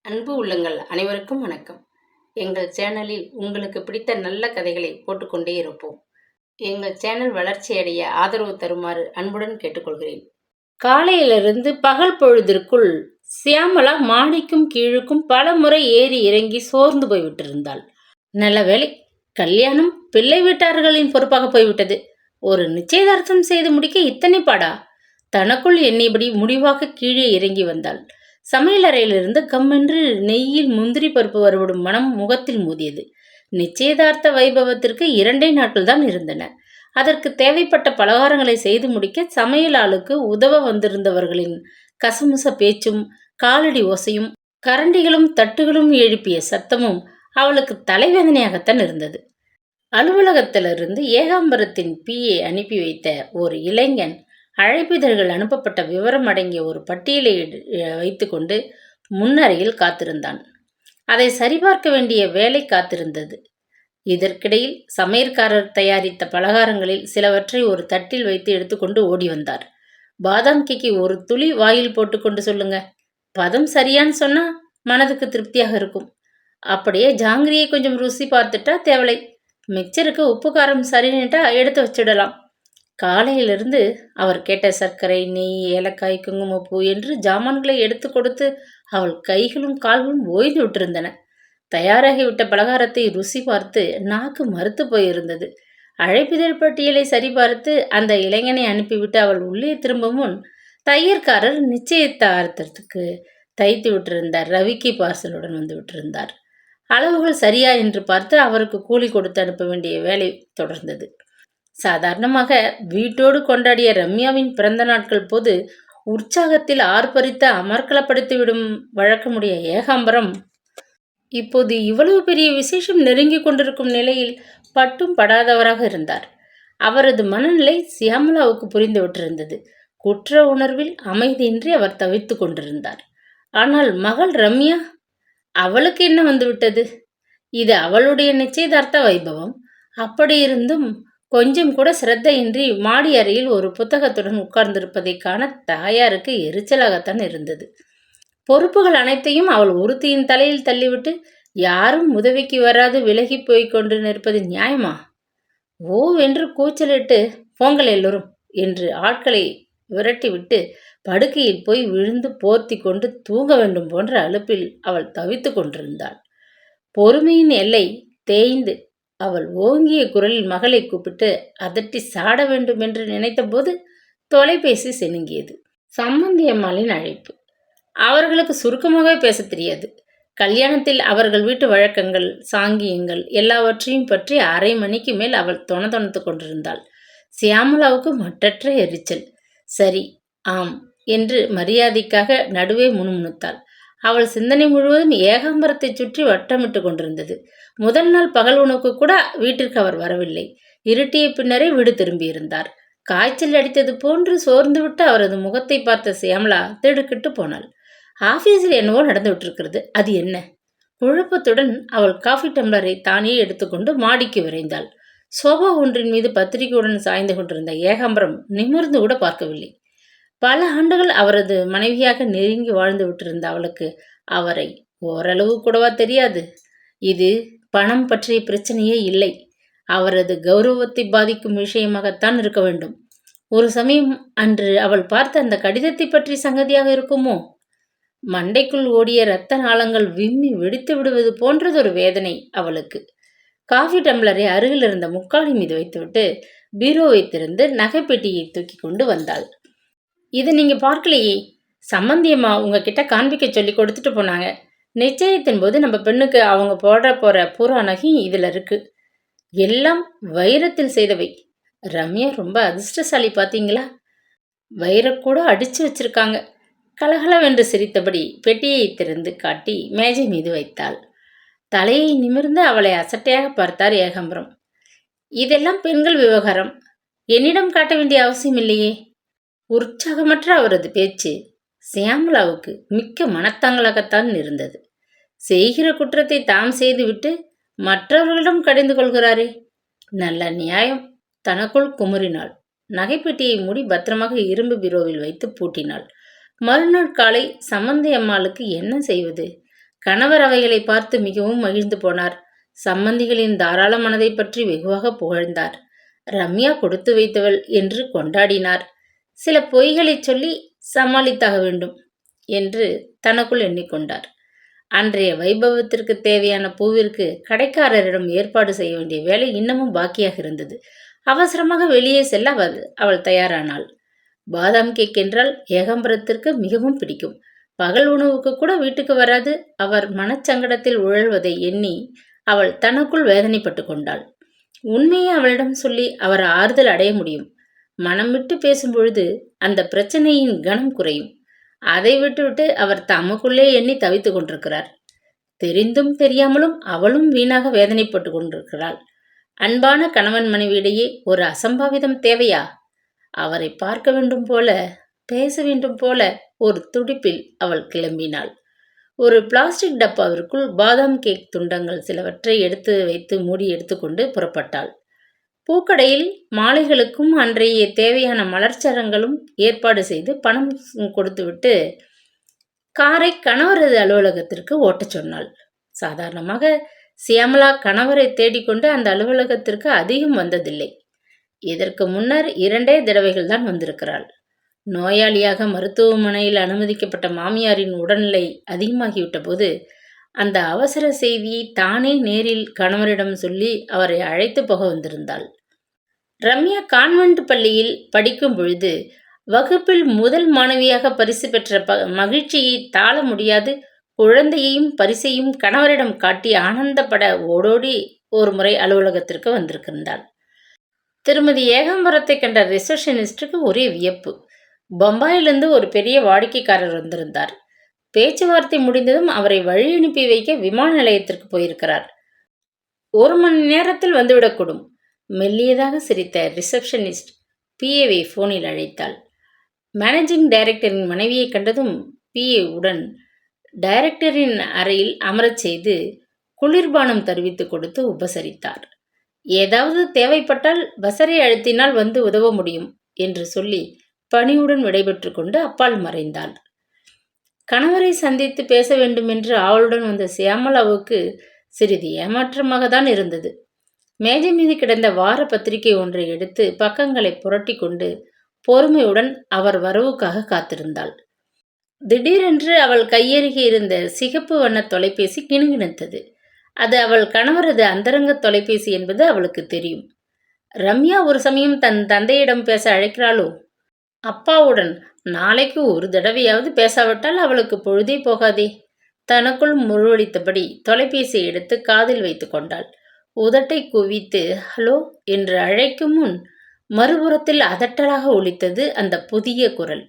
அன்பு உள்ளங்கள் அனைவருக்கும் வணக்கம். எங்கள் சேனலில் உங்களுக்கு பிடித்த நல்ல கதைகளை போட்டுக்கொண்டே இருப்போம். எங்கள் சேனல் வளர்ச்சியடைய ஆதரவு தருமாறு அன்புடன் கேட்டுக்கொள்கிறேன். காலையிலிருந்து பகல் பொழுதிற்குள் சியாமலா மாடிக்கும் கீழுக்கும் பல முறை ஏறி இறங்கி சோர்ந்து போய்விட்டிருந்தாள். நல்ல வேளை, கல்யாணம் பிள்ளை வீட்டார்களின் பொறுப்பாக போய்விட்டது. ஒரு நிச்சயதார்த்தம் செய்து முடிக்க இத்தனை பாடா? தனக்குள் எண்ணியபடி முடிவாக கீழே இறங்கி வந்தாள். சமையலறையிலிருந்து கம்மென்று நெய்யில் முந்திரி பருப்பு வறுபடும் மனம் முகத்தில் மோதியது. நிச்சயதார்த்த வைபவத்திற்கு 2 நாட்கள் தான் இருந்தன. அதற்கு தேவைப்பட்ட பலகாரங்களை செய்து முடிக்க சமையல் ஆளுக்கு உதவ வந்திருந்தவர்களின் கசமுச பேச்சும் காலடி ஓசையும் கரண்டிகளும் தட்டுகளும் எழுப்பிய சத்தமும் அவளுக்கு தலைவேதனையாகத்தான் இருந்தது. அலுவலகத்திலிருந்து ஏகாம்பரத்தின் பிஏ அனுப்பி வைத்த ஒரு இளைஞன் அழைப்பிதழ்கள் அனுப்பப்பட்ட விவரம் அடங்கிய ஒரு பட்டியலை வைத்துக்கொண்டு முன்னறையில் காத்திருந்தான். அதை சரிபார்க்க வேண்டிய வேலை காத்திருந்தது. இதற்கிடையில் சமையற்காரர் தயாரித்த பலகாரங்களில் சிலவற்றை ஒரு தட்டில் வைத்து எடுத்துக்கொண்டு ஓடி வந்தார். பாதாம் கேக்கி ஒரு துளி வாயில் போட்டுக்கொண்டு சொல்லுங்க, பதம் சரியான்னு சொன்னா மனதுக்கு திருப்தியாக இருக்கும். அப்படியே ஜாங்கிரியை கொஞ்சம் ருசி பார்த்துட்டா தேவலை. மிக்சருக்கு உப்பு காரம் சரின்னுட்டா எடுத்து வச்சிடலாம். காலையிலிருந்து அவர் கேட்ட சர்க்கரை, நெய், ஏலக்காய், குங்குமப்பூ என்று ஜாமான்களை எடுத்து கொடுத்து அவள் கைகளும் கால்களும் ஓய்ந்து விட்டிருந்தன. தயாராகிவிட்ட பலகாரத்தை ருசி பார்த்து நாக்கு மறுத்து போயிருந்தது. அழைப்பிதழ் பட்டியலை சரிபார்த்து அந்த இளைஞனை அனுப்பிவிட்டு அவள் உள்ளே திரும்பும் முன் தையற்காரர் நிச்சயதார்த்தத்துக்கு தைத்து விட்டிருந்த ரவிக்கு பார்சலுடன் வந்து விட்டிருந்தார். அளவுகள் சரியா என்று பார்த்து அவருக்கு கூலி கொடுத்து அனுப்ப வேண்டிய வேலை தொடர்ந்தது. சாதாரணமாக வீட்டோடு கொண்டாடிய ரம்யாவின் பிறந்த நாட்கள் போது உற்சாகத்தில் ஆர்ப்பரித்து அமர்க்கலப்படுத்திவிடும் வழக்கமுடைய ஏகாம்பரம் இப்போது இவ்வளவு பெரிய விசேஷம் நெருங்கி கொண்டிருக்கும் நிலையில் பட்டும் படாதவராக இருந்தார். அவரது மனநிலை சியாமலாவுக்கு புரிந்துவிட்டிருந்தது. குற்ற உணர்வில் அமைதியின்றி அவர் தவித்து கொண்டிருந்தார். ஆனால் மகள் ரம்யா, அவளுக்கு என்ன வந்துவிட்டது? இது அவளுடைய நிச்சயதார்த்த வைபவம். அப்படியிருந்தும் கொஞ்சம் கூட சிரத்தையின்றி மாடி அறையில் ஒரு புத்தகத்துடன் உட்கார்ந்திருப்பதை காண தாயாருக்கு எரிச்சலாகத்தான் இருந்தது. பொறுப்புகள் அனைத்தையும் அவள் ஒருத்தியின் தலையில் தள்ளிவிட்டு யாரும் உதவிக்கு வராது விலகி போய் கொண்டு நிற்பது நியாயமா? ஓவென்று கூச்சலிட்டு போங்கள் எல்லோரும் என்று ஆட்களை விரட்டிவிட்டு படுக்கையில் போய் விழுந்து போர்த்தி கொண்டு தூங்க வேண்டும் போன்ற அலுப்பில் அவள் தவித்து கொண்டிருந்தாள். பொறுமையின் எல்லை தேய்ந்து அவள் ஓங்கிய குரலில் மகளை கூப்பிட்டு அதட்டி சாட வேண்டும் என்று நினைத்தபோது தொலைபேசி சினுங்கியது. சம்பந்தி அம்மாளின் அழைப்பு. அவர்களுக்கு சுருக்கமாகவே பேச தெரியாது. கல்யாணத்தில் அவர்கள் வீட்டு வழக்கங்கள், சாங்கியங்கள் எல்லாவற்றையும் பற்றி அரை மணிக்கு மேல் அவள் தொணத்து கொண்டிருந்தாள். சியாமலாவுக்கு மற்றற்ற எரிச்சல். சரி, ஆம் என்று மரியாதைக்காக நடுவே முணுமுணுத்தாள். அவள் சிந்தனை முழுவதும் ஏகாம்பரத்தை சுற்றி வட்டமிட்டு கொண்டிருந்தது. முதல் நாள் பகல் உணவுக்கு கூட வீட்டிற்கு அவர் வரவில்லை. இருட்டிய பின்னரே வீடு திரும்பியிருந்தார். காய்ச்சல் அடித்தது போன்று சோர்ந்துவிட்டு அவரது முகத்தை பார்த்த சியாமலா திடுக்கிட்டு போனாள். ஆபீஸில் என்னவோ நடந்து விட்டிருக்கிறது. அது என்ன? குழப்பத்துடன் அவள் காஃபி டம்ளரை தானே எடுத்துக்கொண்டு மாடிக்கு விரைந்தாள். சோபா ஒன்றின் மீது பத்திரிகையுடன் சாய்ந்து கொண்டிருந்த ஏகாம்பரம் நிமிர்ந்து கூட பார்க்கவில்லை. பல ஆண்டுகள் அவரது மனைவியாக நெருங்கி வாழ்ந்து விட்டிருந்த அவளுக்கு அவரை ஓரளவு கூடவா தெரியாது? இது பணம் பற்றிய பிரச்சனையே இல்லை. அவரது கௌரவத்தை பாதிக்கும் விஷயமாகத்தான் இருக்க வேண்டும். ஒரு சமயம் அன்று அவள் பார்த்த அந்த கடிதத்தை பற்றி சங்கதியாக இருக்குமோ? மண்டைக்குள் ஓடிய இரத்த நாளங்கள் விம்மி வெடித்து விடுவது போன்றதொரு வேதனை அவளுக்கு. காஃபி டம்ளரை அருகில் இருந்த முக்காலி மீது வைத்துவிட்டு பீரோவை திறந்து நகைப்பெட்டியை தூக்கி கொண்டு வந்தாள். இது நீங்க பார்க்கலையே, சம்பந்தியம்மா உங்ககிட்ட காண்பிக்க சொல்லி கொடுத்துட்டு போனாங்க. நிச்சயத்தின் போது நம்ம பெண்ணுக்கு அவங்க போட போற பூரா நகையும் இதுல இருக்கு. எல்லாம் வைரத்தில் செய்தவை. ரம்யா ரொம்ப அதிர்ஷ்டசாலி பார்த்தீங்களா? வைரக்கூட அடிச்சு வச்சிருக்காங்க. கலகலவென்று சிரித்தபடி பெட்டியை திறந்து காட்டி மேஜை மீது வைத்தாள். தலையை நிமிர்ந்து அவளை அசட்டையாக பார்த்தார் ஏகாம்பரம். இதெல்லாம் பெண்கள் விவகாரம், என்னிடம் காட்ட வேண்டிய அவசியம் இல்லையே. உற்சாகமற்ற அவரது பேச்சு சியாமலாவுக்கு மிக்க மனத்தாங்கலாகத்தான் இருந்தது. செய்கிற குற்றத்தை தாம் செய்துவிட்டு மற்றவர்களிடம் கடிந்து கொள்கிறாரே, நல்ல நியாயம். தனக்குள் குமுறினாள். நகைப்பெட்டியை மூடி பத்திரமாக இரும்பு பீரோவில் வைத்து பூட்டினாள். மறுநாள் காலை சம்பந்தி அம்மாளுக்கு என்ன செய்வது? கணவர் அவைகளை பார்த்து மிகவும் மகிழ்ந்து போனார். சம்பந்திகளின் தாராள மனதை பற்றி வெகுவாக புகழ்ந்தார். ரம்யா கொடுத்து வைத்தவள் என்று கொண்டாடினார். சில பொய்களைச் சொல்லி சமாளித்தாக வேண்டும் என்று தனக்குள் எண்ணிக்கொண்டார். அன்றைய வைபவத்திற்கு தேவையான பூவிற்கு கடைக்காரரிடம் ஏற்பாடு செய்ய வேண்டிய வேலை இன்னமும் பாக்கியாக இருந்தது. அவசரமாக வெளியே செல்ல அவள் தயாரானாள். பாதாம் கேக் என்றால் ஏகாம்பரத்திற்கு மிகவும் பிடிக்கும். பகல் உணவுக்கு கூட வீட்டுக்கு வராது அவர் மனச்சங்கடத்தில் உழல்வதை எண்ணி அவள் தனக்குள் வேதனைப்பட்டு கொண்டாள். உண்மையை அவளிடம் சொல்லி அவர் ஆறுதல் அடைய முடியும். மனம் விட்டு பேசும்பொழுது அந்த பிரச்சனையின் கனம் குறையும். அதை விட்டுவிட்டு அவர் தமக்குள்ளே எண்ணி தவித்து கொண்டிருக்கிறார். தெரிந்தும் தெரியாமலும் அவளும் வீணாக வேதனைப்பட்டு கொண்டிருக்கிறாள். அன்பான கணவன் மனைவியிடையே ஒரு அசம்பாவிதம் தேவையா? அவரை பார்க்க வேண்டும் போல, பேச வேண்டும் போல ஒரு துடிப்பில் அவள் கிளம்பினாள். ஒரு பிளாஸ்டிக் டப்பாவிற்குள் பாதாம் கேக் துண்டங்கள் சிலவற்றை எடுத்து வைத்து மூடி எடுத்துக்கொண்டு புறப்பட்டாள். பூக்கடையில் மாலைகளுக்கும் அன்றைய தேவையான மலர்ச்சரங்களும் ஏற்பாடு செய்து பணம் கொடுத்துவிட்டு காரை கணவரது அலுவலகத்திற்கு ஓட்டச் சொன்னாள். சாதாரணமாக சியாமலா கணவரை தேடிக்கொண்டு அந்த அலுவலகத்திற்கு அதிகம் வந்ததில்லை. இதற்கு முன்னர் 2 தடவைகள் தான் வந்திருக்கிறாள். நோயாளியாக மருத்துவமனையில் அனுமதிக்கப்பட்ட மாமியாரின் உடல்நிலை அதிகமாகிவிட்ட போது அந்த அவசர செய்தியை தானே நேரில் கணவரிடம் சொல்லி அவரை அழைத்து போக வந்திருந்தாள். ரம்யா கான்வென்ட் பள்ளியில் படிக்கும் பொழுது வகுப்பில் முதல் மாணவியாக பரிசு பெற்ற மகிழ்ச்சியை தாழ முடியாது குழந்தையையும் பரிசையும் கணவரிடம் காட்டி ஆனந்தப்பட ஓடோடி ஒரு முறை அலுவலகத்திற்கு வந்திருக்கின்றாள். திருமதி ஏகாம்பரத்தை கண்ட ரிசப்ஷனிஸ்டுக்கு ஒரே வியப்பு. பம்பாயிலிருந்து ஒரு பெரிய வாடிக்கைக்காரர் வந்திருந்தார். பேச்சுவார்த்தை முடிந்ததும் அவரை வழி அனுப்பி வைக்க விமான நிலையத்திற்கு போயிருக்கிறார். 1 மணி நேரத்தில் வந்துவிடக்கூடும். மெல்லியதாக சிரித்த ரிசப்ஷனிஸ்ட் பிஏவை போனில் அழைத்தாள். மேனேஜிங் டைரக்டரின் மனைவியை கண்டதும் பிஏ உடன் டைரக்டரின் அறையில் அமரச் செய்து குளிர்பானம் தருவித்து கொடுத்து உபசரித்தார். ஏதாவது தேவைப்பட்டால் பசரை அழுத்தினால் வந்து உதவ முடியும் என்று சொல்லி பணியுடன் விடைபெற்று கொண்டு அப்பால் மறைந்தாள். கணவரை சந்தித்து பேச வேண்டும் என்று ஆவலுடன் வந்த சியாமலாவுக்கு சிறிது ஏமாற்றமாக தான் இருந்தது. மேஜை மீது கிடந்த வார பத்திரிகை ஒன்றை எடுத்து பக்கங்களை புரட்டி கொண்டு பொறுமையுடன் அவர் வரவுக்காக காத்திருந்தாள். திடீரென்று அவள் கையருகே இருந்த சிகப்பு வண்ண தொலைபேசி கிணுகிணுத்தது. அது அவள் கணவரது அந்தரங்க தொலைபேசி என்பது அவளுக்கு தெரியும். ரம்யா ஒரு சமயம் தன் தந்தையிடம் பேச அழைக்கிறாளோ? அப்பாவுடன் நாளைக்கு ஒரு தடவையாவது பேசாவிட்டால் அவளுக்கு பொழுதே போகாதே. தனக்குள் முழுவடித்தபடி தொலைபேசியை எடுத்து காதில் வைத்து கொண்டாள். உதட்டை குவித்து ஹலோ என்று அழைக்கும் முன் மறுபுறத்தில் அதட்டலாக ஒலித்தது அந்த புதிய குரல்.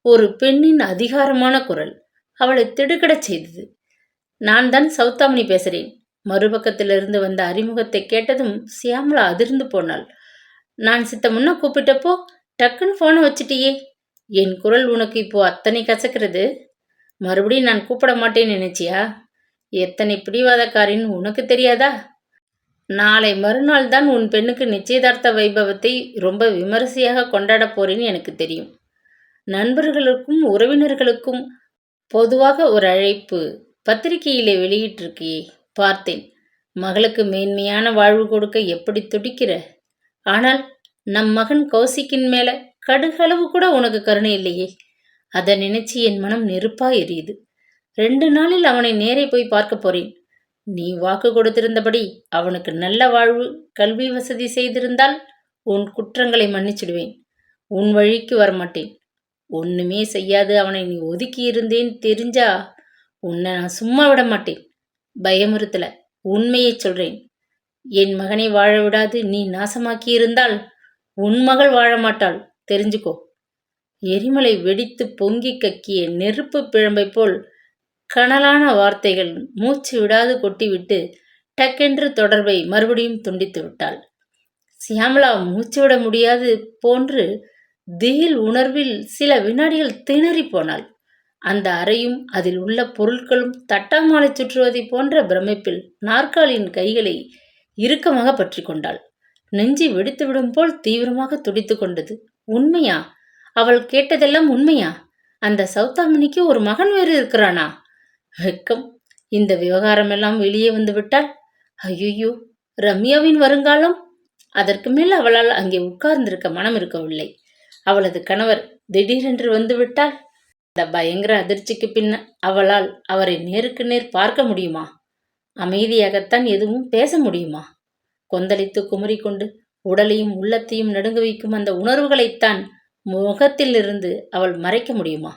ஒரு பெண்ணின் அதிகாரமான குரல். அவளை திடுக்கிடச் செய்தது. நான் தான் சௌதாமணி பேசுகிறேன். மறுபக்கத்திலிருந்து வந்த அறிமுகத்தை கேட்டதும் சியாமலா அதிர்ந்து போனாள். நான் சித்த முன்ன கூப்பிட்டப்போ டக்குன்னு ஃபோனை வச்சிட்டியே. என் குரல் உனக்கு இப்போ அத்தனை கசக்கிறது. மறுபடியும் நான் கூப்பிட மாட்டேன்னு நினைச்சியா? எத்தனை பிடிவாதக்காரின்னு உனக்கு தெரியாதா? நாளை மறுநாள் தான் உன் பெண்ணுக்கு நிச்சயதார்த்த வைபவத்தை ரொம்ப விமரிசையாக கொண்டாடப் போறேன்னு எனக்கு தெரியும். நண்பர்களுக்கும் உறவினர்களுக்கும் பொதுவாக ஒரு அழைப்பு பத்திரிகையிலே வெளியிட்டிருக்கியே, பார்த்தேன். மகளுக்கு மேன்மையான வாழ்வு கொடுக்க எப்படி துடிக்கிற. ஆனால் நம் மகன் கௌசிக்கின் மேல கடுகளவு கூட உனக்கு கருணை இல்லையே. அதை நினைச்சு என் மனம் நெருப்பா எரியுது. 2 நாளில் அவனை நேரே போய் பார்க்க போறேன். நீ வாக்கு கொடுத்திருந்தபடி அவனுக்கு நல்ல வாழ்வு கல்வி வசதி செய்திருந்தால் உன் குற்றங்களை மன்னிச்சிடுவேன். உன் வழிக்கு வரமாட்டேன். ஒண்ணுமே செய்யாது அவனை நீ ஒதுக்கி இருந்தேன்னு தெரிஞ்சா உன்னை நான் சும்மா விட மாட்டேன். பயமுறுத்தல, உண்மையை சொல்றேன். என் மகனை வாழ விடாது நீ நாசமாக்கி இருந்தால் உன் மகள் வாழ மாட்டாள், தெரிஞ்சுக்கோ. எரிமலை வெடித்து பொங்கி கக்கிய நெருப்பு பிழம்பை போல் கனலான வார்த்தைகள் மூச்சு விடாது கொட்டிவிட்டு டக்கென்று தொடர்பை மறுபடியும் துண்டித்து விட்டாள். சியாமலா மூச்சு விட முடியாது போன்று திகில் உணர்வில் சில வினாடிகள் திணறி போனாள். அந்த அறையும் அதில் உள்ள பொருட்களும் தட்டாமாலை சுற்றுவதை போன்ற பிரமிப்பில் நாற்காலியின் கைகளை இறுக்கமாக பற்றி கொண்டாள். நெஞ்சி வெடித்துவிடும் போல் தீவிரமாக துடித்து கொண்டது. உண்மையா? அவள் கேட்டதெல்லாம் உண்மையா? அந்த சௌதாமணிக்கு ஒரு மகன் வேறு இருக்கிறானா? வெக்கம்! இந்த விவகாரமெல்லாம் வெளியே வந்து விட்டால், ஐயோ, ரம்யாவின் வருங்காலம்! அதற்கு மேல் அவளால் அங்கே உட்கார்ந்திருக்க மனம் இருக்கவில்லை. அவளது கணவர் திடீரென்று வந்துவிட்டால், இந்த பயங்கர அதிர்ச்சிக்கு பின்ன அவளால் அவரை நேருக்கு நேர் பார்க்க முடியுமா? அமைதியாகத்தான் எதுவும் பேச முடியுமா? கொந்தளித்து குமரிக்கொண்டு உடலையும் உள்ளத்தையும் நடுங்க வைக்கும் அந்த உணர்வுகளைத்தான் முகத்திலிருந்து அவள் மறைக்க முடியுமா?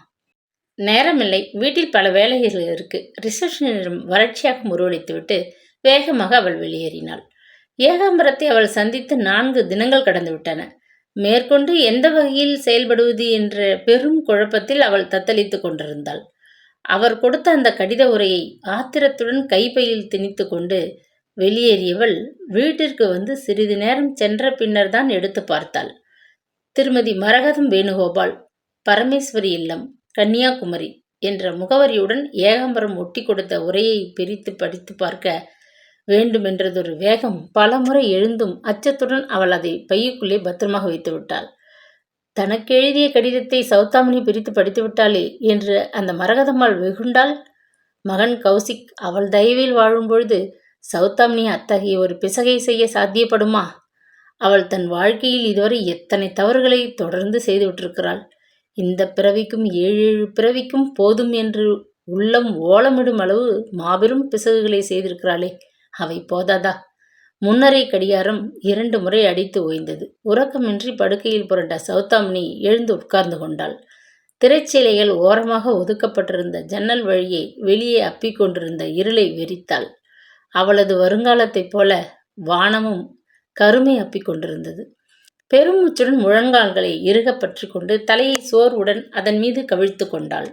நேரமில்லை, வீட்டில் பல வேலைகள் இருக்கு. ரிசப்ஷனிடம் வறட்சியாக முருவளித்துவிட்டு வேகமாக அவள் வெளியேறினாள். ஏகாம்பரத்தை அவள் சந்தித்து 4 தினங்கள் கடந்து விட்டன. மேற்கொண்டு எந்த வகையில் செயல்படுவது என்ற பெரும் குழப்பத்தில் அவள் தத்தளித்துக் கொண்டிருந்தாள். அவர் கொடுத்த அந்த கடித உரையை ஆத்திரத்துடன் கைப்பையில் திணித்து கொண்டு வெளியேறியவள் வீட்டிற்கு வந்து சிறிது நேரம் சென்ற பின்னர் தான் எடுத்து பார்த்தாள். திருமதி மரகதம் வேணுகோபால், பரமேஸ்வரி இல்லம், கன்னியாகுமரி என்ற முகவரியுடன் ஏகாம்பரம் ஒட்டி கொடுத்த உரையை பிரித்து படித்து பார்க்க வேண்டுமென்றதொரு வேகம் பலமுறை எழுந்தும் அச்சத்துடன் அவள் அதை பையுக்குள்ளே பத்திரமாக வைத்து விட்டாள். தனக்கு எழுதிய கடிதத்தை சௌதாமினி பிரித்து படித்து விட்டாளே என்று அந்த மரகதம்மாள் வெகுண்டாள். மகன் கௌசிக் அவள் தயவில் வாழும் பொழுது சௌதாமினி அத்தகைய ஒரு பிசகை செய்ய சாத்தியப்படுமா? அவள் தன் வாழ்க்கையில் இதுவரை எத்தனை தவறுகளை தொடர்ந்து செய்துவிட்டிருக்கிறாள். இந்த பிறவிக்கும் 7 பிறவிக்கும் போதும் என்று உள்ளம் ஓலமிடும் அளவு மாபெரும் பிசகுகளை செய்திருக்கிறாளே, அவை போதாதா? முன்னரை கடிகாரம் 2 முறை அடித்து ஓய்ந்தது. உறக்கமின்றி படுக்கையில் புரண்ட சௌதாமினி எழுந்து உட்கார்ந்து கொண்டாள். திரைச்சீலைகள் ஓரமாக ஒதுக்கப்பட்டிருந்த ஜன்னல் வழியே வெளியே அப்பிக்கொண்டிருந்த இருளை வெறித்தாள். அவளது வருங்காலத்தைப் போல வானமும் கருமை அப்பிக்கொண்டிருந்தது. பெருமூச்சுடன் முழங்கால்களை இறுக பற்றி கொண்டு தலையை சோர்வுடன் அதன் மீது கவிழ்த்து கொண்டாள்.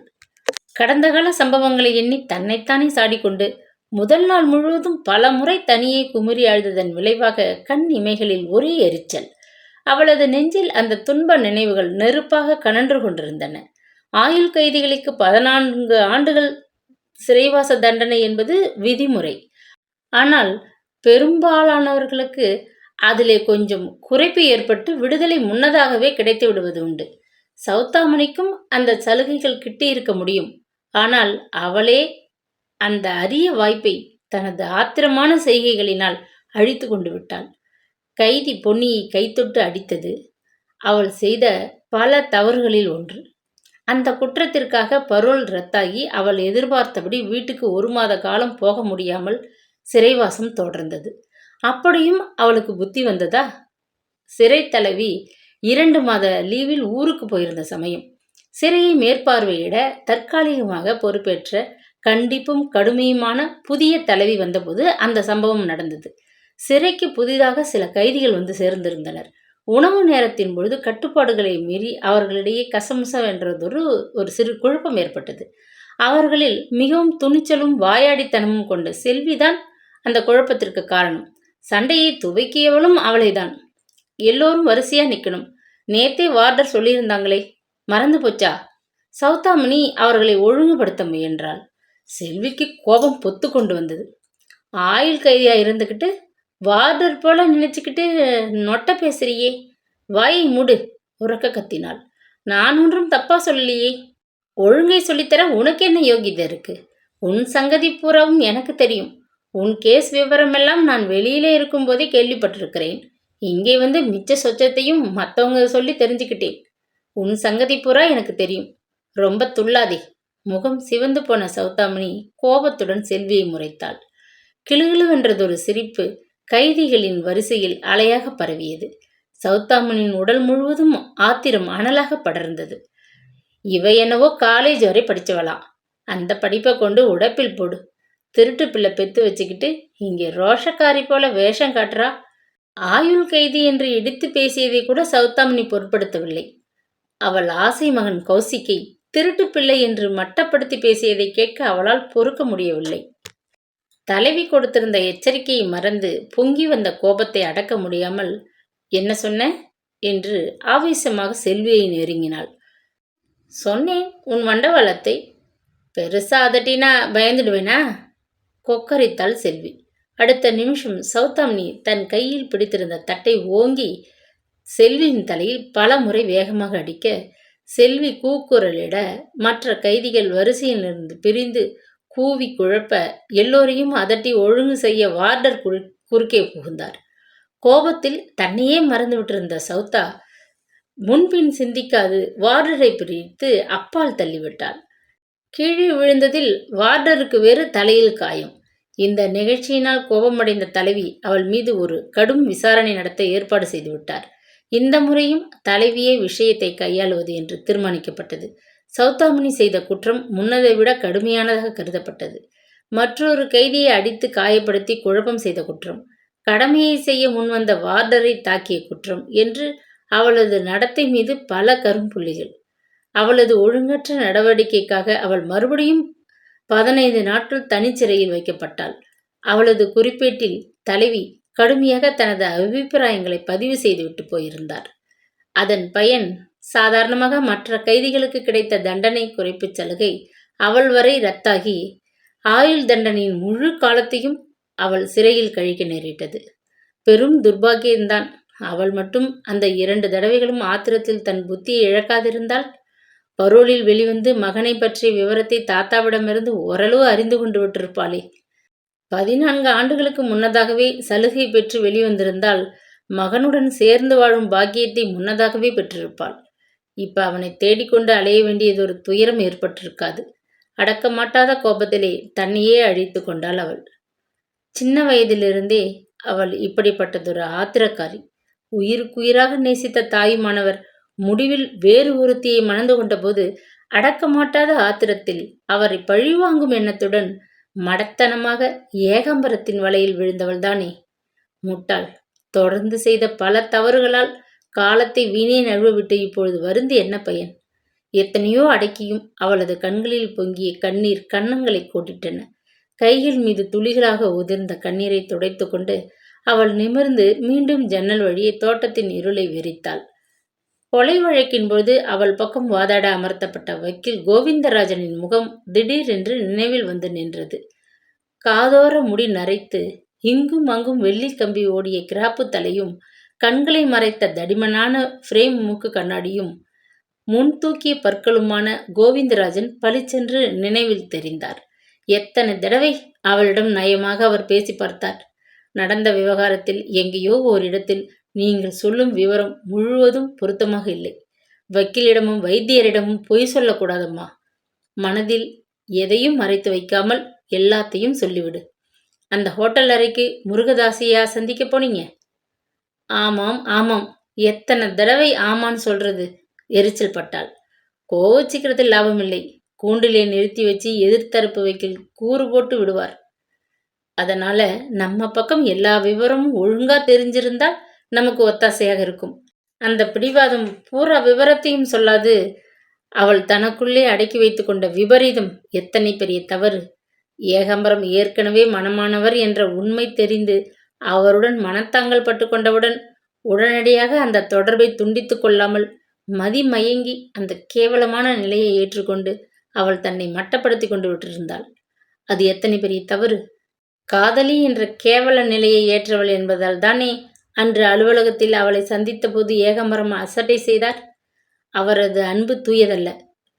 கடந்த கால சம்பவங்களை எண்ணி தன்னைத்தானே சாடிக்கொண்டு முதல் நாள் முழுவதும் பல முறை தனியே குமுறி அழுததன் விளைவாக கண் இமைகளில் ஒரே எரிச்சல். அவளது நெஞ்சில் அந்த துன்ப நினைவுகள் நெருப்பாக கனன்று கொண்டிருந்தன. ஆயுள் கைதிகளுக்கு 14 ஆண்டுகள் சிறைவாச தண்டனை என்பது விதிமுறை. ஆனால் பெரும்பாலானவர்களுக்கு அதிலே கொஞ்சம் குறைப்பு ஏற்பட்டு விடுதலை முன்னதாகவே கிடைத்து விடுவது உண்டு. சௌதாமணிக்கும் அந்த சலுகைகள் கிட்டியிருக்க முடியும். ஆனால் அவளே அந்த அரிய வாய்ப்பை தனது ஆத்திரமான செய்கைகளினால் அழித்து கொண்டு விட்டாள். கைதி பொன்னியை கைத்தொட்டு அடித்தது அவள் செய்த பல தவறுகளில் ஒன்று. அந்த குற்றத்திற்காக பரோல் ரத்தாகி அவள் எதிர்பார்த்தபடி வீட்டுக்கு 1 மாத காலம் போக முடியாமல் சிறைவாசம் தொடர்ந்தது. அப்படியும் அவளுக்கு புத்தி வந்ததா? சிறை தலைவி 2 மாத லீவில் ஊருக்கு போயிருந்த சமயம் சிறையை மேற்பார்வையிட தற்காலிகமாக பொறுப்பேற்ற கண்டிப்பும் கடுமையுமான புதிய தலைவி வந்தபோது அந்த சம்பவம் நடந்தது. சிறைக்கு புதிதாக சில கைதிகள் வந்து சேர்ந்திருந்தனர். உணவு நேரத்தின் பொழுது கட்டுப்பாடுகளை மீறி அவர்களிடையே கசமுசவென்றதொரு சிறு குழப்பம் ஏற்பட்டது. அவர்களில் மிகவும் துணிச்சலும் வாயாடித்தனமும் கொண்ட செல்விதான் அந்த குழப்பத்திற்கு காரணம். சண்டையை துவக்கியவளும் அவளைதான். எல்லோரும் வரிசையா நிக்கணும். நேத்தே வார்டர் சொல்லியிருந்தாங்களே, மறந்து போச்சா? சௌதாமினி அவர்களை ஒழுங்குபடுத்த முயன்றாள். செல்விக்கு கோபம் பொத்து கொண்டு வந்தது. ஆயுள் கைதியா இருந்துக்கிட்டு வார்டர் போல நினைச்சுக்கிட்டு நொட்ட பேசுறியே, வாயை மூடு, உறக்க கத்தினாள். நான் ஒன்றும் தப்பா சொல்லலையே. ஒழுங்கை சொல்லித்தர உனக்கு என்ன யோகிதை இருக்கு? உன் சங்கதி பூராவும் எனக்கு தெரியும். உன் கேஸ் விவரமெல்லாம் நான் வெளியிலே இருக்கும்போதே கேள்விப்பட்டிருக்கிறேன். இங்கே வந்து மிச்ச சொச்சத்தையும் மற்றவங்க சொல்லி தெரிஞ்சுக்கிட்டேன். உன் சங்கதி பூரா எனக்கு தெரியும். ரொம்ப துள்ளாதே. முகம் சிவந்து போன சௌதாமினி கோபத்துடன் செல்வியை முறைத்தாள். கிளுகிளுவென்றதொரு சிரிப்பு கைதிகளின் வரிசையில் அலையாக பரவியது. சௌதாமினின் உடல் முழுவதும் ஆத்திரம் அனலாக படர்ந்தது. இவ என்னவோ காலேஜ் வரை படிச்சவளாம். அந்த படிப்பை கொண்டு உடைப்பில் போடு. திருட்டு பிள்ளை பெத்து வச்சுக்கிட்டு இங்கே ரோஷக்காரி போல வேஷம் காட்டுறா. ஆயுள் கைதி என்று இடித்து பேசியதை கூட சௌதாமினி பொருட்படுத்தவில்லை. அவள் ஆசை மகன் கௌசிக்கை திருட்டு பிள்ளை என்று மட்டப்படுத்தி பேசியதை கேட்க அவளால் பொறுக்க முடியவில்லை. தலைவி கொடுத்திருந்த எச்சரிக்கையை மறந்து பொங்கி வந்த கோபத்தை அடக்க முடியாமல், என்ன சொன்ன என்று ஆவேசமாக செல்வியை நெருங்கினாள். சொன்னேன் உன் மண்டவளத்தை. பெருசா அதட்டினா பயந்துடுவேனா? கொக்கரித்தாள் செல்வி. அடுத்த நிமிஷம் சௌதாமினி தன் கையில் பிடித்திருந்த தட்டை ஓங்கி செல்வியின் தலையில் பல முறை வேகமாக அடிக்க, செல்வி கூக்குரலிட மற்ற கைதிகள் வரிசையிலிருந்து பிரிந்து கூவி குழப்ப எல்லோரையும் அதட்டி ஒழுங்கு செய்ய வார்டர் குறுக்கே புகுந்தார். கோபத்தில் தன்னையே மறந்து விட்டிருந்த சௌதா முன்பின் சிந்திக்காது வார்டரை பிடித்து அப்பால் தள்ளிவிட்டாள். கீழே விழுந்ததில் வார்டருக்கு வேறு தலையில் காயம். இந்த நிகழ்ச்சியினால் கோபமடைந்த தலைவி அவள் மீது ஒரு கடும் விசாரணை நடத்த ஏற்பாடு செய்துவிட்டார். இந்த முறையும் தலைவியே விஷயத்தை கையாளுவது என்று தீர்மானிக்கப்பட்டது. சௌதாமணி செய்த குற்றம் முன்னதை விட கடுமையானதாக கருதப்பட்டது. மற்றொரு கைதியை அடித்து காயப்படுத்தி குழப்பம் செய்த குற்றம், கடமையை செய்ய முன்வந்த வார்டரை தாக்கிய குற்றம் என்று அவளது நடத்தை மீது பல கரும்புள்ளிகள். அவளது ஒழுங்கற்ற நடவடிக்கைக்காக அவள் மறுபடியும் 15 நாட்கள் தனிச்சிறையில் வைக்கப்பட்டாள். அவளது குறிப்பேட்டில் தலைவி கடுமையாக தனது அபிப்பிராயங்களை பதிவு செய்துவிட்டு போயிருந்தார். அதன் பயன் சாதாரணமாக மற்ற கைதிகளுக்கு கிடைத்த தண்டனை குறைப்பு சலுகை அவள் வரை ரத்தாகி ஆயுள் தண்டனையின் முழு காலத்தையும் அவள் சிறையில் கழிக்க நேரிட்டது. பெரும் துர்பாகியம்தான். அவள் மட்டும் அந்த 2 தடவைகளும் ஆத்திரத்தில் தன் புத்தியை இழக்காதிருந்தாள். பரோலில் வெளிவந்து மகனை பற்றிய விவரத்தை தாத்தாவிடமிருந்து ஓரளவு அறிந்து கொண்டு விட்டிருப்பாளே. 14 ஆண்டுகளுக்கு முன்னதாகவே சலுகை பெற்று வெளிவந்திருந்தால் மகனுடன் சேர்ந்து வாழும் பாக்கியத்தை முன்னதாகவே பெற்றிருப்பாள். இப்ப அவனை தேடிக்கொண்டு அலைய வேண்டியதொரு துயரம் ஏற்பட்டிருக்காது. அடக்க மாட்டாத கோபத்திலே தன்னையே அழித்து கொண்டாள் அவள். சின்ன வயதிலிருந்தே அவள் இப்படிப்பட்டதொரு ஆத்திரக்காரி. உயிருக்குயிராக நேசித்த தாயுமானவர் முடிவில் வேறு ஒருத்தியை மணந்து கொண்டபோது அடக்க மாட்டாத ஆத்திரத்தில் அவரை பழிவாங்கும் எண்ணத்துடன் மடத்தனமாக ஏகாம்பரத்தின் வலையில் விழுந்தவள்தானே. முட்டாள். தொடர்ந்து செய்த பல தவறுகளால் காலத்தை வீணே நழுவவிட்டு இப்பொழுது வருந்து என்ன பயன்? எத்தனையோ அடக்கியும் அவளது கண்களில் பொங்கிய கண்ணீர் கன்னங்களை கோட்டிட்டன. கைகள் மீது துளிகளாக உதிர்ந்த கண்ணீரை துடைத்து கொண்டு அவள் நிமிர்ந்து மீண்டும் ஜன்னல் வழியே தோட்டத்தின் இருளை வெறித்தாள். கொலை வழக்கின் பொழுது அவள் பக்கம் வாதாட அமர்த்தப்பட்ட வக்கீல் கோவிந்தராஜனின் முகம் திடீரென்று நினைவில் வந்து நின்றது. காதோர முடி நரைத்து இங்கும் அங்கும் வெள்ளி கம்பி ஓடிய கிராப்பு தலையும், கண்களை மறைத்த தடிமனான ஃப்ரேம் மூக்கு கண்ணாடியும், முன் தூக்கிய பற்களுமான கோவிந்தராஜன் பளிச்சென்று நினைவில் தெரிந்தார். எத்தனை தடவை அவளிடம் நயமாக அவர் பேசி பார்த்தார். நடந்த விவகாரத்தில் எங்கேயோ ஓரிடத்தில் நீங்கள் சொல்லும் விவரம் முழுவதும் பொருத்தமாக இல்லை. வக்கீலிடமும் வைத்தியரிடமும் பொய் சொல்லக்கூடாதம்மா. மனதில் எதையும் மறைத்து வைக்காமல் எல்லாத்தையும் சொல்லிவிடு. அந்த ஹோட்டல் அறைக்கு முருகதாசியா சந்திக்க போனீங்க? ஆமாம் ஆமாம். எத்தனை தடவை ஆமான்னு சொல்றது? எரிச்சல் பட்டாள். கோவச்சிக்கிறது லாபமில்லை. கூண்டிலே நிறுத்தி வச்சு எதிர்த்தரப்பு வக்கீல் கூறு போட்டு விடுவார். அதனால நம்ம பக்கம் எல்லா விவரமும் ஒழுங்கா தெரிஞ்சிருந்தால் நமக்கு ஒத்தாசையாக இருக்கும். அந்த பிடிவாதம் பூரா விவரத்தையும் சொல்லாது அவள் தனக்குள்ளே அடக்கி வைத்து கொண்ட விபரீதம் எத்தனை பெரிய தவறு! ஏகாம்பரம் ஏற்கனவே மனமானவர் என்ற உண்மை தெரிந்து அவருடன் மனத்தாங்கல் பட்டு கொண்டவுடன் உடனடியாக அந்த தொடர்பை துண்டித்து கொள்ளாமல் மதிமயங்கி அந்த கேவலமான நிலையை ஏற்றுக்கொண்டு அவள் தன்னை மட்டப்படுத்தி கொண்டு விட்டிருந்தாள். அது எத்தனை பெரிய தவறு! காதலி என்ற கேவல நிலையை ஏற்றவள் என்பதால் தானே அன்று அலுவலகத்தில் அவளை சந்தித்த போது ஏகாம்பரம் அசட்டை செய்தார். அவரது அன்பு தூயதல்ல.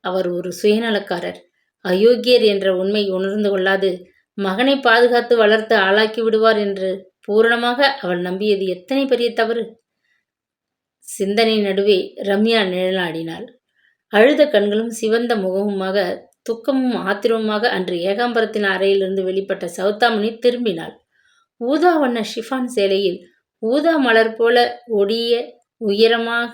அவர் ஒரு சுயநலக்காரர், அயோக்கியர் என்ற உண்மை உணர்ந்து கொள்ளாது மகனை பாதுகாத்து வளர்த்து ஆளாக்கி விடுவார் என்று பூரணமாக அவள் நம்பியது எத்தனை பெரிய தவறு! சிந்தனை நடுவே ரம்யா நிழலாடினாள். அழுத கண்களும் சிவந்த முகமுமாக துக்கமும் ஆத்திரமுமாக அன்று ஏகாம்பரத்தின் அறையிலிருந்து வெளிப்பட்ட சௌதாமணி திரும்பினாள். ஊதா வண்ண ஷிஃபான் சேலையில் ஊதா மலர் போல ஒடிய உயரமாக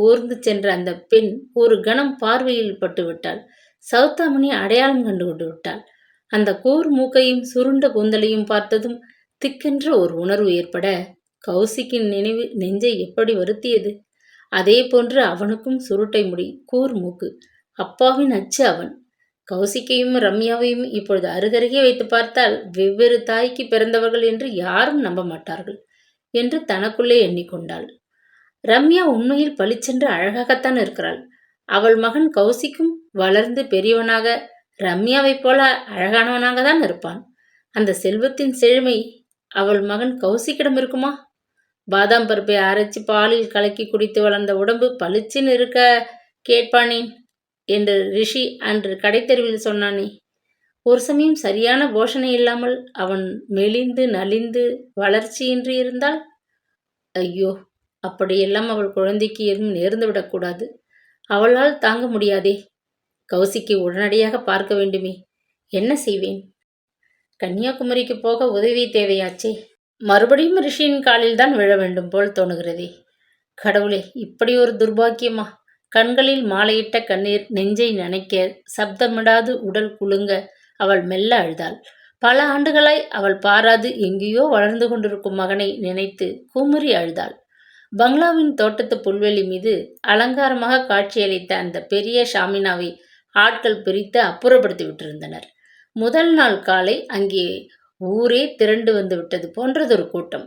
ஊர்ந்து சென்ற அந்த பெண் ஒரு கணம் பார்வையில் பட்டுவிட்டாள். சௌதாமணி அடையாளம் கண்டு கொண்டு விட்டாள். அந்த கூர் மூக்கையும் சுருண்ட கூந்தலையும் பார்த்ததும் திக்கென்ற ஒரு உணர்வு ஏற்பட கௌசிக்கின் நினைவு நெஞ்சை எப்படி வருத்தியது. அதே போன்று அவனுக்கும் சுருட்டை முடி, கூர் மூக்கு, அப்பாவின் அச்சு அவன். கௌசிக்கையும் ரம்யாவையும் இப்பொழுது அருகருகே வைத்து பார்த்தால் வெவ்வேறு தாய்க்கு பிறந்தவர்கள் என்று யாரும் நம்ப மாட்டார்கள் என்று தனக்குள்ளே எண்ணிக்கொண்டாள். ரம்யா உண்மையில் பளிச்சென்று அழகாகத்தான் இருக்கிறாள். அவள் மகன் கௌசிக்கும் வளர்ந்து பெரியவனாக ரம்யாவைப் போல அழகானவனாக தான் இருப்பான். அந்த செல்வத்தின் செழுமை அவள் மகன் கௌசிக்கிடம் இருக்குமா? பாதாம் பருப்பை அரைச்சி பாலில் கலக்கி குடித்து வளர்ந்த உடம்பு பளிச்சின்னு இருக்க கேட்பானேன் என்று ரிஷி அன்று கடைத்தெருவில் சொன்னானே. ஒரு சமயம் சரியான போஷணை இல்லாமல் அவன் மெலிந்து நலிந்து வளர்ச்சியின்றி இருந்தால்? ஐயோ, அப்படியெல்லாம் அவள் குழந்தைக்கு எதுவும் நேர்ந்து விடக்கூடாது. அவளால் தாங்க முடியாதே. கௌசிக்கை உடனடியாக பார்க்க வேண்டுமே. என்ன செய்வேன்? கன்னியாகுமரிக்கு போக உதவி தேவையாச்சே. மறுபடியும் ரிஷியின் காலில் தான் விழ வேண்டும் போல் தோணுகிறதே. கடவுளே, இப்படி ஒரு துர்பாக்கியமா? கண்களில் மாலையிட்ட கண்ணீர் நெஞ்சை நனைக்க, சப்தமிடாது உடல் குலுங்க அவள் மெல்ல அழுதாள். பல ஆண்டுகளாய் அவள் பாராது எங்கேயோ வளர்ந்து கொண்டிருக்கும் மகனை நினைத்து குமுறி அழுதாள். பங்களாவின் தோட்டத்து புல்வெளி மீது அலங்காரமாக காட்சியளித்த அந்த பெரிய ஷாமினாவை ஆட்கள் பிரித்து அப்புறப்படுத்தி விட்டிருந்தனர். முதல் நாள் காலை அங்கே ஊரே திரண்டு வந்து விட்டது போன்றதொரு கூட்டம்.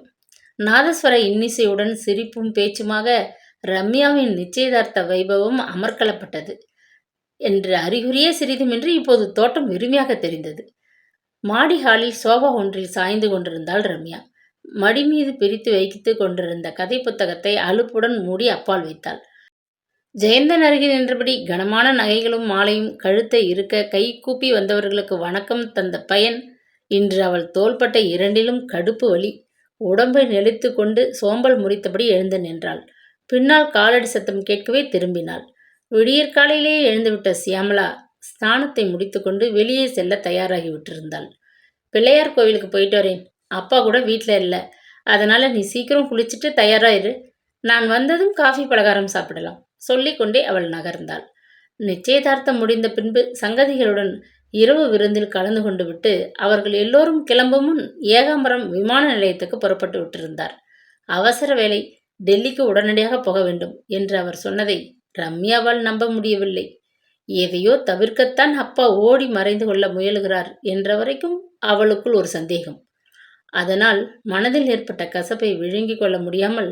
நாதஸ்வர இன்னிசையுடன் சிரிப்பும் பேச்சுமாக ரம்யாவின் நிச்சயதார்த்த வைபவம் அமர்க்களப்பட்டது என்று அறிகுறியே சிறிதுமின்றி இப்போது தோட்டம் வெறுமையாக தெரிந்தது. மாடி ஹாலில் சோபா ஒன்றில் சாய்ந்து கொண்டிருந்தாள் ரம்யா. மடி மீது பிரித்து வைத்து கொண்டிருந்த கதை புத்தகத்தை அலுப்புடன் மூடி அப்பால் வைத்தாள். ஜெயந்தன் அருகில் நின்றபடி கனமான நகைகளும் மாலையும் கழுத்தை இருக்க கை கூப்பி வந்தவர்களுக்கு வணக்கம் தந்த பயன் இன்று அவள் தோள்பட்ட இரண்டிலும் கடுப்பு வலி. உடம்பை நெளித்து கொண்டு சோம்பல் முறித்தபடி எழுந்து நின்றாள். பின்னால் காலடி சத்தம் கேட்கவே திரும்பினாள். விடியற்காலையிலேயே எழுந்துவிட்ட சியாமளா ஸ்நானத்தை முடித்துக்கொண்டு வெளியே செல்ல தயாராகி விட்டிருந்தாள். பிள்ளையார் கோவிலுக்கு போயிட்டு வரேன். அப்பா கூட வீட்டில் இல்லை. அதனால நீ சீக்கிரம் குளிச்சுட்டு தயாராயிரு. நான் வந்ததும் காஃபி பலகாரம் சாப்பிடலாம் சொல்லிக்கொண்டே அவள் நகர்ந்தாள். நிச்சயதார்த்தம் முடிந்த பின்பு சங்கதிகளுடன் இரவு விருந்தில் கலந்து கொண்டு விட்டு அவர்கள் எல்லோரும் கிளம்பும் முன் ஏகாம்பரம் விமான நிலையத்துக்கு புறப்பட்டு விட்டிருந்தார். அவசர வேலை, டெல்லிக்கு உடனடியாக போக வேண்டும் என்று அவர் சொன்னதை ரம்யாவால் நம்ப முடியவில்லை. எதையோ தவிர்க்கத்தான் அப்பா ஓடி மறைந்து கொள்ள முயலுகிறார் என்ற வரைக்கும் அவளுக்குள் ஒரு சந்தேகம். அதனால் மனதில் ஏற்பட்ட கசப்பை விழுங்கிக் கொள்ள முடியாமல்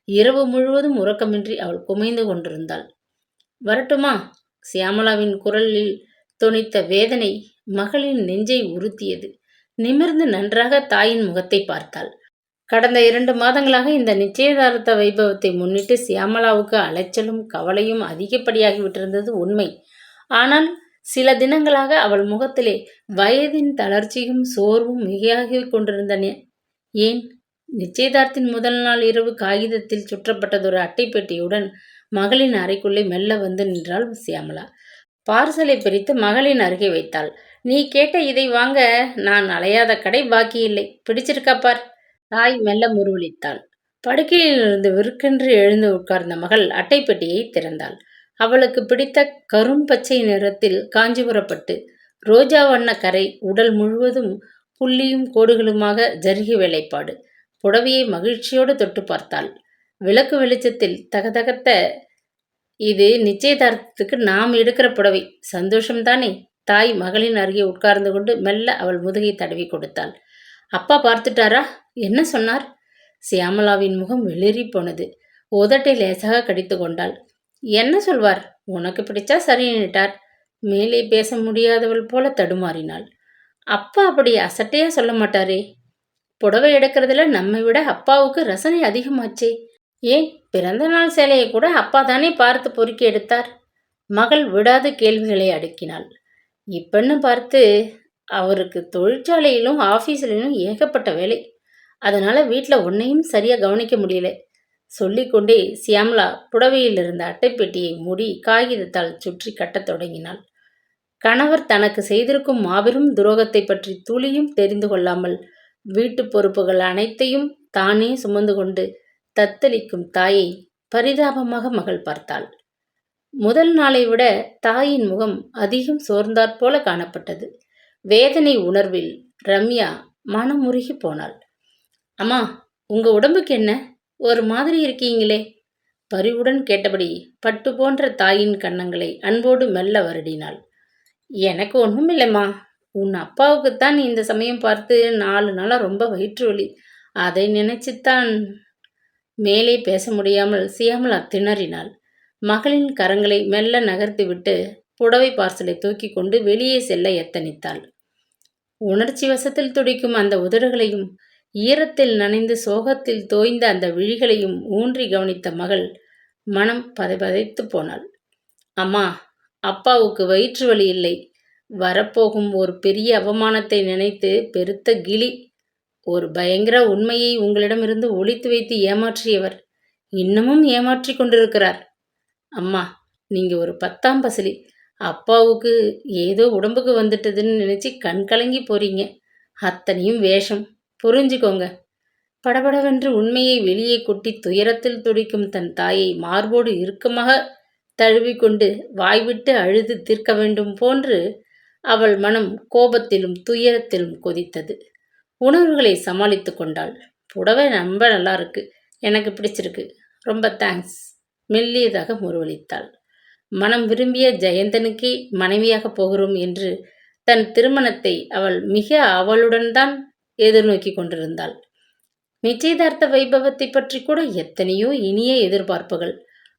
இரவு முழுவதும் உறக்கமின்றி அவள் குமைந்து கொண்டிருந்தாள். வரட்டுமா? சியாமளாவின் குரலில் தொனித்த வேதனை மகளின் நெஞ்சை உறுத்தியது. நிமிர்ந்து நன்றாக தாயின் முகத்தை பார்த்தாள். கடந்த 2 மாதங்களாக இந்த நிச்சயதார்த்த வைபவத்தை முன்னிட்டு சியாமளாவுக்கு அலைச்சலும் கவலையும் அதிகப்படியாகிவிட்டிருந்தது உண்மை. ஆனால் சில தினங்களாக அவள் முகத்திலே வயதின் தளர்ச்சியும் சோர்வும் மிகையாகி கொண்டிருந்தன. ஏன்? நிச்சயதார்த்தின் முதல் நாள் இரவு காகிதத்தில் சுற்றப்பட்டதொரு அட்டைப்பெட்டியுடன் மகளின் அறைக்குள்ளே மெல்ல வந்து நின்றாள் சியாமளா. பார்சலை பிரித்து மகளின் அருகே வைத்தாள். நீ கேட்ட இதை வாங்க நான் அலையாத கடை பாக்கி இல்லை. பிடிச்சிருக்கா பார். தாய் மெல்ல முருவளித்தாள். படுக்கையிலிருந்து விற்கென்று எழுந்து உட்கார்ந்த மகள் அட்டைப்பெட்டியை திறந்தாள். அவளுக்கு பிடித்த கரும்பச்சை நிறத்தில் காஞ்சிபுரப்பட்டு ரோஜா வண்ண கரை உடல் முழுவதும் புள்ளியும் கோடுகளுமாக ஜரிகை வேலைப்பாடு. புடவையை மகிழ்ச்சியோடு தொட்டு பார்த்தாள். விளக்கு வெளிச்சத்தில் தகதகத்த, இது நிச்சயதார்த்தத்துக்கு நாம் எடுக்கிற புடவை. சந்தோஷம்தானே? தாய் மகளின் அருகே உட்கார்ந்து கொண்டு மெல்ல அவள் முதுகை தடவி கொடுத்தாள். அப்பா பார்த்துட்டாரா? என்ன சொன்னார்? சியாமளாவின் முகம் வெளிரி போனது. உதட்டை லேசாக கடித்து கொண்டாள். என்ன சொல்வார்? உனக்கு பிடிச்சா சரின்னுட்டார். மேலே பேச முடியாதவள் போல தடுமாறினாள். அப்பா அப்படி அசட்டையா சொல்ல மாட்டாரே. புடவை எடுக்கிறதுல நம்மை விட அப்பாவுக்கு ரசனை அதிகமாச்சே. ஏன், பிறந்த நாள் சேலையை கூட அப்பா தானே பார்த்து பொறுக்கி எடுத்தார். மகள் விடாத கேள்விகளை அடுக்கினாள். இப்பன்னு பார்த்து அவருக்கு தொழிற்சாலையிலும் ஆஃபீஸிலும் ஏகப்பட்ட வேலை. அதனால வீட்டில் ஒன்னையும் சரியாக கவனிக்க முடியல சொல்லிக்கொண்டே சியாமளா புடவையில் இருந்த அட்டைப்பெட்டியை மூடி காகிதத்தால் சுற்றி கட்டத் தொடங்கினாள். கணவர் தனக்கு செய்திருக்கும் மாபெரும் துரோகத்தை பற்றி துளியும் தெரிந்து கொள்ளாமல் வீட்டு பொறுப்புகள் அனைத்தையும் தானே சுமந்து கொண்டு தத்தளிக்கும் தாயை பரிதாபமாக மகள் பார்த்தாள். முதல் நாளை விட தாயின் முகம் அதிகம் சோர்ந்தாற்போல காணப்பட்டது. வேதனை உணர்வில் ரம்யா மனமுருகி போனாள். அம்மா, உங்க உடம்புக்கு என்ன? ஒரு மாதிரி இருக்கீங்களே. பரிவுடன் கேட்டபடி பட்டு போன்ற தாயின் கன்னங்களை அன்போடு மெல்ல வருடினாள். எனக்கு ஒன்றும் இல்லைம்மா. உன் அப்பாவுக்குத்தான் இந்த சமயம் பார்த்து 4 நாளாக ரொம்ப வயிற்று வலி. அதை நினைச்சுத்தான். மேலே பேச முடியாமல் சியாமளா திணறினாள். மகளின் கரங்களை மெல்ல நகர்த்திவிட்டு புடவை பார்சலை தூக்கி கொண்டு வெளியே செல்ல எத்தனித்தாள். உணர்ச்சி வசத்தில் துடிக்கும் அந்த உதடுகளையும் ஈரத்தில் நனைந்து சோகத்தில் தோய்ந்த அந்த விழிகளையும் ஊன்றி கவனித்த மகள் மனம் பதைபதைத்து போனாள். அம்மா, அப்பாவுக்கு வயிற்று வலி இல்லை, வரப்போகும் ஒரு பெரிய அவமானத்தை நினைத்து பெருத்த கிளி. ஒரு பயங்கர உண்மையை உங்களிடமிருந்து ஒளித்து வைத்து ஏமாற்றியவர் இன்னமும் ஏமாற்றிக் கொண்டிருக்கிறார். அம்மா, நீங்க ஒரு 10ஆம் பசலி. அப்பாவுக்கு ஏதோ உடம்புக்கு வந்துட்டதுன்னு நினைச்சு கண் கலங்கி போறீங்க. அத்தனையும் வேஷம், புரிஞ்சுக்கோங்க. படபடவென்று உண்மையை வெளியே கொட்டி துயரத்தில் துடிக்கும் தன் தாயை மார்போடு இறுக்கமாக தழுவிக்கொண்டு வாய்விட்டு அழுது தீர்க்க வேண்டும் போன்று அவள் மனம் கோபத்திலும் துயரத்திலும் கொதித்தது. உணர்வுகளை சமாளித்து கொண்டாள். புடவை ரொம்ப நல்லா இருக்கு, எனக்கு பிடிச்சிருக்கு, ரொம்ப தேங்க்ஸ். மெல்லியதாக முறுவலித்தாள். மனம் விரும்பிய ஜெயந்தனுக்கே மனைவியாக போகிறோம் என்று தன் திருமணத்தை அவள் மிக அவளுடன் தான் எதிர்நோக்கி கொண்டிருந்தாள். நிச்சயதார்த்த வைபவத்தை பற்றி கூட எத்தனையோ இனிய எதிர்பார்ப்புகள்.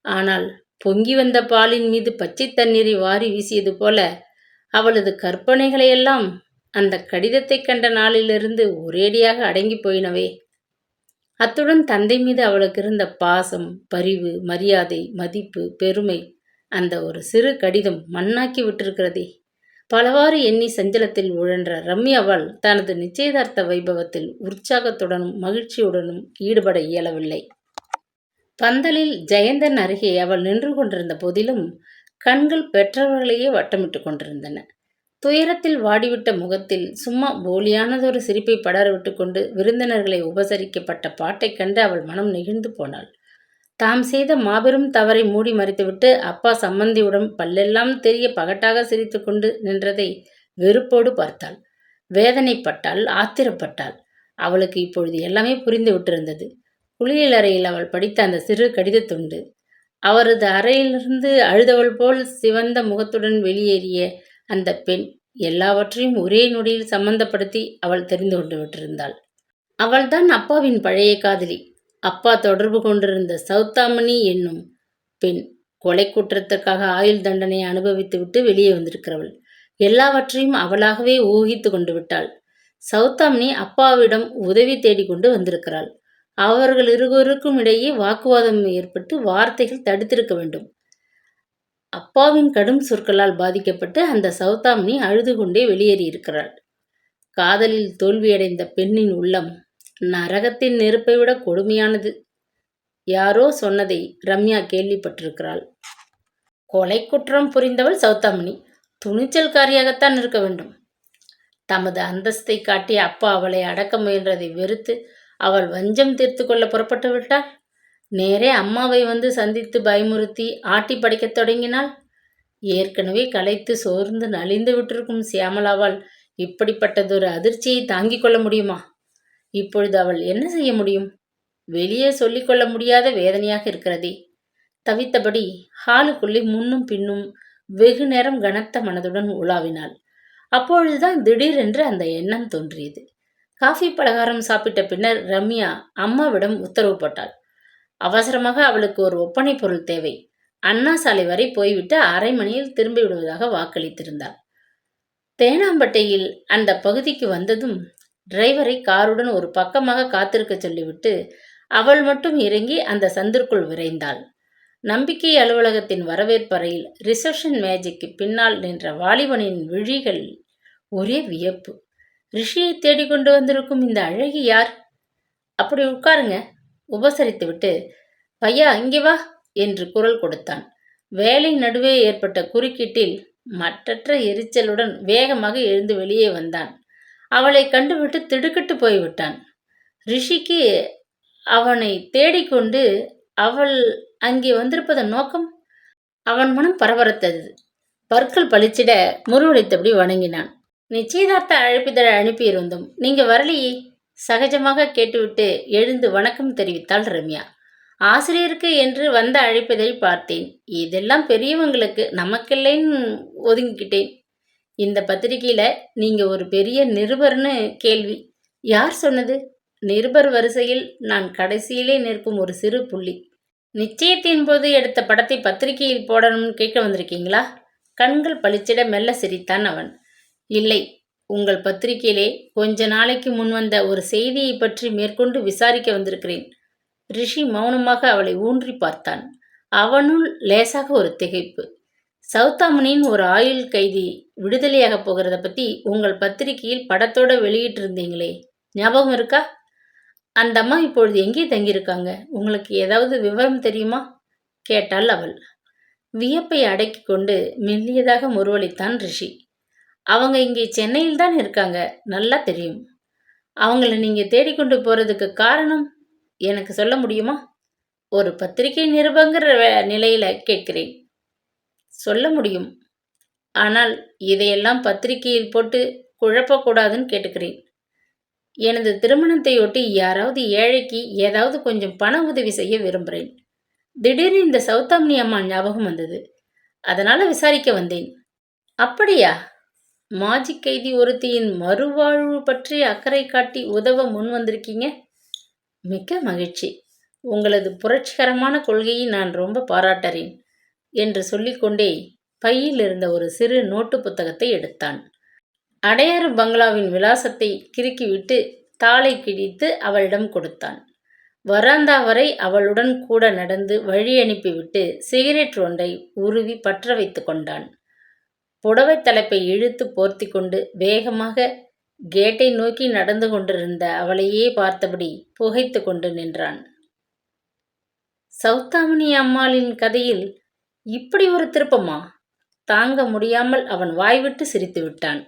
ஆனால் பொங்கி வந்த பாலின் மீது பச்சை தண்ணீரை வாரி வீசியது போல அவளது கற்பனைகளையெல்லாம் அந்த கடிதத்தை கண்ட நாளிலிருந்து ஒரேடியாக அடங்கி போயினவே. அத்துடன் தந்தை மீது அவளுக்கு இருந்த பாசம், பரிவு, மரியாதை, மதிப்பு, பெருமை அந்த ஒரு சிறு கடிதம் மண்ணாக்கி விட்டிருக்கிறதே. பலவாறு எண்ணி சஞ்சலத்தில் உழன்ற ரம்யாவால் தனது நிச்சயதார்த்த வைபவத்தில் உற்சாகத்துடனும் மகிழ்ச்சியுடனும் ஈடுபட இயலவில்லை. பந்தலில் ஜெயந்தன் அருகே அவள் நின்று கொண்டிருந்த போதிலும் கண்கள் பெற்றவர்களையே வட்டமிட்டு கொண்டிருந்தன. துயரத்தில் வாடிவிட்ட முகத்தில் சும்மா போலியானதொரு சிரிப்பை படரவிட்டு கொண்டு விருந்தினர்களை உபசரிக்கப்பட்ட பாட்டைக் கண்டு அவள் மனம் நெகிழ்ந்து போனாள். தாம் செய்த மாபெரும் தவறை மூடி மறைத்துவிட்டு அப்பா சம்மந்தியுடன் பல்லெல்லாம் தெரிய பகட்டாக சிரித்து கொண்டு நின்றதை வெறுப்போடு பார்த்தாள். வேதனைப்பட்டாள், ஆத்திரப்பட்டாள். அவளுக்கு இப்பொழுது எல்லாமே புரிந்து விட்டிருந்தது. குளியலறையில் அவள் படித்த அந்த சிறு கடிதத்துண்டு, அவரது அறையிலிருந்து அழுதவள் போல் சிவந்த முகத்துடன் வெளியேறிய அந்த பெண் எல்லாவற்றையும் ஒரே நொடியில் சம்பந்தப்படுத்தி அவள் தெரிந்து கொண்டு விட்டிருந்தாள். அவள்தான் அப்பாவின் பழைய காதலி. அப்பா தொடர்பு கொண்டிருந்த சௌதாமணி என்னும் பெண் கொலை குற்றத்திற்காக ஆயுள் தண்டனை அனுபவித்துவிட்டு வெளியே வந்திருக்கிறவள். எல்லாவற்றையும் அவளாகவே ஊகித்து கொண்டு விட்டாள். சௌதாமணி அப்பாவிடம் உதவி தேடிக்கொண்டு வந்திருக்கிறாள். அவர்கள் இருவருக்கும் இடையே வாக்குவாதம் ஏற்பட்டு வார்த்தைகள் தடுத்திருக்க வேண்டும். அப்பாவின் கடும் சொற்களால் பாதிக்கப்பட்டு அந்த சௌதாமணி அழுது கொண்டே வெளியேறியிருக்கிறாள். காதலில் தோல்வியடைந்த பெண்ணின் உள்ளம் நரகத்தின் நெருப்பை விட கொடுமையானது. யாரோ சொன்னதை ரம்யா கேள்விப்பட்டிருக்கிறாள். கொலை குற்றம் புரிந்தவள் சௌதாமணி துணிச்சல்காரியாகத்தான் இருக்க வேண்டும். தமது அந்தஸ்தை காட்டி அப்பா அவளை அடக்க முயன்றதை வெறுத்து அவள் வஞ்சம் தீர்த்து கொள்ள புறப்பட்டு விட்டாள். நேரே அம்மாவை வந்து சந்தித்து பயமுறுத்தி ஆட்டி படைக்கத் தொடங்கினாள். ஏற்கனவே களைத்து சோர்ந்து நலிந்து விட்டிருக்கும் சியாமலாவால் இப்படிப்பட்டதொரு அதிர்ச்சியை தாங்கிக் கொள்ள முடியுமா? இப்பொழுது அவள் என்ன செய்ய முடியும்? வெளியே சொல்லிக்கொள்ள முடியாத வேதனையாக இருக்கிறதே. தவித்தபடி ஹாலுக்குள்ளே முன்னும் பின்னும் வெகு நேரம் கனத்த மனதுடன் உலாவினாள். அப்பொழுதுதான் திடீரென்று அந்த எண்ணம் தோன்றியது. காஃபி பலகாரம் சாப்பிட்ட பின்னர் ரம்யா அம்மாவிடம் உத்தரவு போட்டாள். அவசரமாக அவளுக்கு ஒரு ஒப்பனை பொருள் தேவை. அண்ணா சாலை வரை போய்விட்டு அரை மணியில் திரும்பி விடுவதாக வாக்களித்திருந்தாள். தேனாம்பட்டையில் அந்த பகுதிக்கு வந்ததும் டிரைவரை காருடன் ஒரு பக்கமாக காத்திருக்க சொல்லிவிட்டு அவள் மட்டும் இறங்கி அந்த சந்திற்குள் விரைந்தாள். நம்பிக்கை அலுவலகத்தின் வரவேற்பறையில் ரிசப்ஷன் மேஜைக்கு பின்னால் நின்ற வாலிபனின் விழிகள் ஒரே வியப்பு. ரிஷியை தேடிக்கொண்டு வந்திருக்கும் இந்த அழகி யார்? அப்படி உட்காருங்க, உபசரித்துவிட்டு பையா இங்கே வா என்று குரல் கொடுத்தான். வேலை நடுவே ஏற்பட்ட குறுக்கீட்டில் மற்றற்ற எரிச்சலுடன் வேகமாக எழுந்து வெளியே வந்தான். அவளை கண்டுவிட்டு திடுக்கிட்டு போய்விட்டான். ரிஷிக்கு அவனை தேடிக்கொண்டு அவள் அங்கே வந்திருப்பதன் நோக்கம்? அவன் மனம் பரபரத்தது. பற்கள் பளிச்சிட முறுவலித்தபடி வணங்கினான். நிச்சயதார்த்த அழைப்பிதழ் அனுப்பியிருந்தோம், நீங்க வரலையே? சகஜமாக கேட்டுவிட்டு எழுந்து வணக்கம் தெரிவித்தாள் ரம்யா. ஆசிரியருக்கு என்று வந்த அழைப்பதை பார்த்தேன். இதெல்லாம் பெரியவங்களுக்கு, நமக்கில்லைன்னு ஒதுங்கிக்கிட்டேன். இந்த பத்திரிகையில நீங்க ஒரு பெரிய நிருபர்னு கேள்வி. யார் சொன்னது? நிருபர் வரிசையில் நான் கடைசியிலே நிற்கும் ஒரு சிறு புள்ளி. நிச்சயத்தின் போது எடுத்த படத்தை பத்திரிகையில் போடணும்னு கேட்க வந்திருக்கீங்களா? கண்கள் பளிச்சிட மெல்ல சிரித்தான் அவன். இல்லை, உங்கள் பத்திரிகையிலே கொஞ்ச நாளைக்கு முன் வந்த ஒரு செய்தியை பற்றி மேற்கொண்டு விசாரிக்க வந்திருக்கிறேன். ரிஷி மௌனமாக அவளை ஊன்றி பார்த்தான். அவனுள் லேசாக ஒரு திகைப்பு. சௌதாமணியின் ஒரு ஆயுள் கைதி விடுதலையாக போகிறத பற்றி உங்கள் பத்திரிகையில் படத்தோட வெளியிட்டிருந்தீங்களே, ஞாபகம் இருக்கா? அந்த அம்மா இப்பொழுது எங்கே தங்கியிருக்காங்க? உங்களுக்கு ஏதாவது விவரம் தெரியுமா? கேட்டாள் அவள். வியப்பை அடக்கிக் கொண்டு மெல்லியதாக முறுவலித்தான் ரிஷி. அவங்க இங்கே சென்னையில் தான் இருக்காங்க, நல்லா தெரியும். அவங்கள நீங்க தேடிக்கொண்டு போறதுக்கு காரணம் எனக்கு சொல்ல முடியுமா? ஒரு பத்திரிகை நிருபங்கிற நிலையில கேட்கிறேன். சொல்ல முடியும். ஆனால் இதையெல்லாம் பத்திரிகையில் போட்டு குழப்பக்கூடாதுன்னு கேட்டுக்கிறேன். எனது திருமணத்தையொட்டி யாராவது ஏழைக்கு ஏதாவது கொஞ்சம் பண உதவி செய்ய விரும்புகிறேன். திடீர்னு இந்த சௌதாமணி அம்மா ஞாபகம் வந்தது. அதனால விசாரிக்க வந்தேன். அப்படியா? மாஜி கைதி ஒருத்தியின் மறுவாழ்வு பற்றி அக்கறை காட்டி உதவ முன் வந்திருக்கீங்க. மிக்க மகிழ்ச்சி. உங்களது புரட்சிகரமான கொள்கையை நான் ரொம்ப பாராட்டுறேன் என்று சொல்லிக்கொண்டே பையில் இருந்த ஒரு சிறு நோட்டு புத்தகத்தை எடுத்தான். அடையாறு பங்களாவின் விலாசத்தை கிறுக்கிவிட்டு தாளை கிழித்து அவளிடம் கொடுத்தான். வராந்தா வரை அவளுடன் கூட நடந்து வழி அனுப்பிவிட்டு சிகரெட் ஒன்றை உருவி பற்ற வைத்து கொண்டான். புடவை தலைப்பை இழுத்து போர்த்தி கொண்டு வேகமாக கேட்டை நோக்கி நடந்து கொண்டிருந்த அவளையே பார்த்தபடி புகைத்து கொண்டு நின்றான். சௌதாமணி அம்மாளின் கதையில் இப்படி ஒரு திருப்பமா? தாங்க முடியாமல் அவன் வாய்விட்டு சிரித்து விட்டான்.